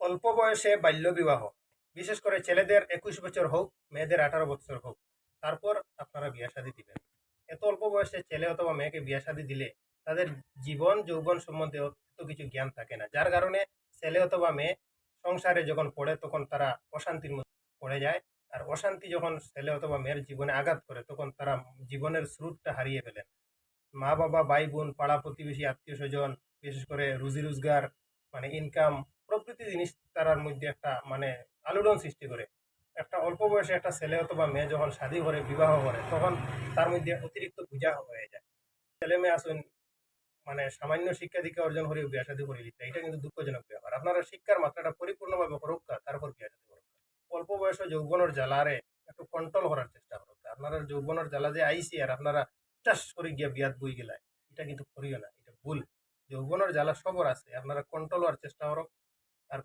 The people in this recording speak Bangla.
অল্প বয়সে বাল্যবিবাহ, বিশেষ করে ছেলেদের 21 বছর হোক, মেয়েদের 18 বছর হোক, তারপর আপনারা বিয়ে শাদী দিবেন। এত অল্প বয়সে ছেলে অথবা মেয়েকে বিয়ে শাদী দিলে তাদের জীবন যৌবন সম্বন্ধে এত কিছু জ্ঞান থাকে না, যার কারণে ছেলে অথবা মেয়ে সংসারে যখন পড়ে তখন তারা অশান্তির মধ্যে পড়ে যায়। আর অশান্তি যখন ছেলে অথবা মেয়ের জীবনে আঘাত করে তখন তারা জীবনের স্রোতটা হারিয়ে ফেলেন। মা বাবা, ভাই বোন, পাড়া প্রতিবেশী, আত্মীয় স্বজন, বিশেষ করে রুজি রোজগার, মানে ইনকাম প্রভৃতি জিনিস তারার মধ্যে একটা মানে আলোড়ন সৃষ্টি করে। একটা অল্প বয়সে একটা ছেলে অথবা মেয়ে যখন শাদী করে, বিবাহ করে, তখন তার মধ্যে অতিরিক্ত বোঝা হয়ে যায়। ছেলে মেয়ে আসুন মানে সামান্য শিক্ষা দীক্ষা অর্জন করে বিয়ে শাদী করে দিতে, এটা কিন্তু দুঃখজনক ব্যাপার। আপনারা শিক্ষার মাত্রাটা পরিপূর্ণভাবে করুক, তারপর বিয়ে শাদী করুক। অল্প বয়সে যৌবনের জ্বালারে একটু কন্ট্রোল করার চেষ্টা করুক। আপনারা যৌবনের জ্বালা যে আইসি আর আপনারা চাষ করে গিয়া বিয়াত বই গেলায়, এটা কিন্তু করিও না, এটা ভুল। যৌবনের জ্বালা সবর আছে, আপনারা কন্ট্রোল হওয়ার চেষ্টা করুক। আর